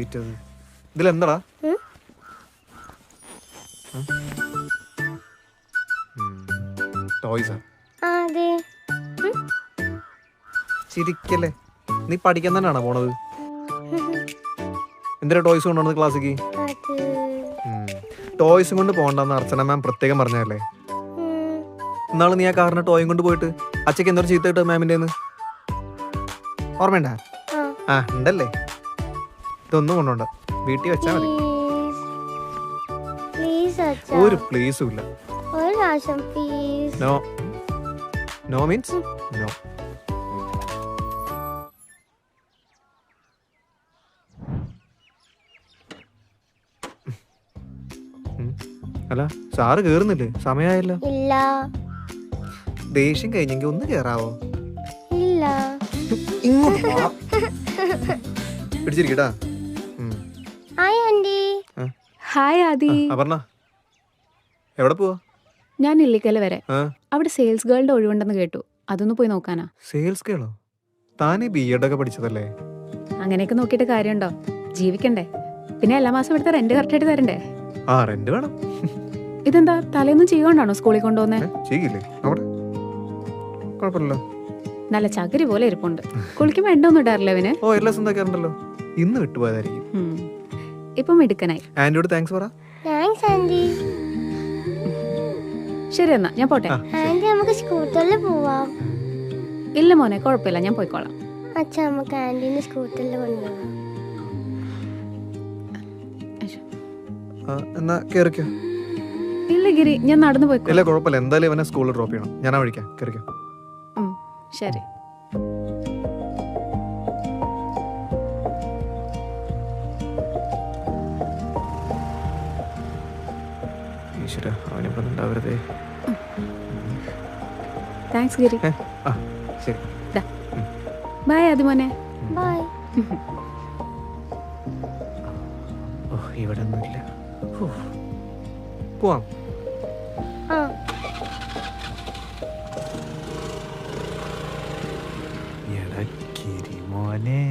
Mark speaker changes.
Speaker 1: ഇതിലെന്താടാ? ടോയ്സാ? ചിരിക്കല്ലേ, നീ പഠിക്കാൻ തന്നെയാണോ പോണത്? എന്തിനാ ടോയ്സ് കൊണ്ടുവന്നത് ക്ലാസ്സിക്ക്? ടോയ്സും കൊണ്ട് പോകണ്ടെന്ന് അർച്ചന മാം പ്രത്യേകം പറഞ്ഞല്ലേ. ഇന്നാള് നീ ആ കാറിന് ടോയും കൊണ്ട് പോയിട്ട് അച്ഛക്ക് എന്തൊരു ചീത്ത കിട്ടും മാമിന്റെ ഓർമ്മയുണ്ടാ? ആ ഉണ്ടല്ലേ. ഇതൊന്നും കൊണ്ടോണ്ട, വീട്ടിൽ വെച്ചാ മതി. ഒരു പ്ലീസും ഇല്ല. No no means no. അല്ല സാറ് കേറുന്നില്ലേ? സമയായല്ലോ.
Speaker 2: ഇല്ല.
Speaker 1: ദേഷ്യം കഴിഞ്ഞെങ്കിൽ ഒന്ന് കേറാവോ?
Speaker 2: ഇല്ല.
Speaker 1: ഇങ്ങോട്ട് പിടിച്ചിരിക്കട്ടാ.
Speaker 2: Hi aunty.
Speaker 3: ഹായ് ആദി.
Speaker 1: പറഞ്ഞ എവിടെ പോവാ?
Speaker 3: ഞാൻ ഇല്ലിക്കല വരെ. അവിടെ സെയിൽസ് ഗേളിന്റെ ഒഴിവുണ്ടെന്ന് കേട്ടു, അതൊന്ന് പോയി നോക്കാനാ.
Speaker 1: സെയിൽസ് ഗേളോ? താനീ B.Ed ഒക്കെ പഠിച്ചതല്ലേ?
Speaker 3: അങ്ങനെയൊക്കെ നോക്കിയിട്ട് കാര്യമുണ്ടോ? ജീവിക്കണ്ടേ? പിന്നെ എല്ലാ മാസം ഇവിടുത്തെ റെന്റ് കറക്റ്റ് ആയിട്ട് തരണ്ടേ?
Speaker 1: ആ റെന്റ് വേണം.
Speaker 3: ഇതെന്താ തലേന്നും ചെയ്യോണ്ടാണോ സ്കൂളിൽ കൊണ്ടുപോകുന്നേ?
Speaker 1: ചെയ്യില്ലേ അവിടെ? കുഴപ്പമില്ലല്ലോ.
Speaker 3: നല്ല ചകിരി പോലെ ഇരിപ്പുണ്ട്. കുളിക്കുമ്പോ എണ്ണ ഒന്നും ഇടാറില്ല അവന്?
Speaker 1: ഓ എല്ലാ സ്വന്തക്കാരുണ്ടല്ലോ, ഇന്ന് വിട്ടുപോയതായിരിക്കും.
Speaker 3: ഇപ്പം മിടുക്കനായി.
Speaker 1: ആന്റിയോട് താങ്ക്സ് പറ.
Speaker 2: Thanks aunty.
Speaker 3: ശരി എന്നാ ഞാൻ പോട്ടെ.
Speaker 2: ആന്റി നമുക്ക് സ്കൂട്ടറിൽ പോവാം.
Speaker 3: ഇല്ല മോനെ, കുഴപ്പമില്ല, ഞാൻ പോയിക്കോളാം.
Speaker 2: അച്ഛാ നമുക്ക് ആന്റീനെ സ്കൂട്ടറിൽ കൊണ്ടുപോകാം.
Speaker 1: എന്നാ കേറിക്കോ.
Speaker 3: ഇല്ല ഗിരി, ഞാൻ നടന്നു പോയിക്കോ.
Speaker 1: ഇല്ല കുഴപ്പമില്ല, എന്തായാലും ഇവനെ സ്കൂളിൽ ഡ്രോപ്പ് ചെയ്യണം. ഞാനാ വിളിക്കാം, കേറിക്കോ.
Speaker 3: ശരി.
Speaker 1: ഈശ്വരാ, അവനിവിടെ ഉണ്ടാവരുതേ.
Speaker 3: താങ്ക്സ് ഗിരി.
Speaker 1: ശരി.
Speaker 3: ബൈ ആദി മോനെ.
Speaker 2: ബൈ.
Speaker 1: ഓ ഇവിടെ ഒന്നുമില്ല. പോവാം. എടാ കിരി മോനെ.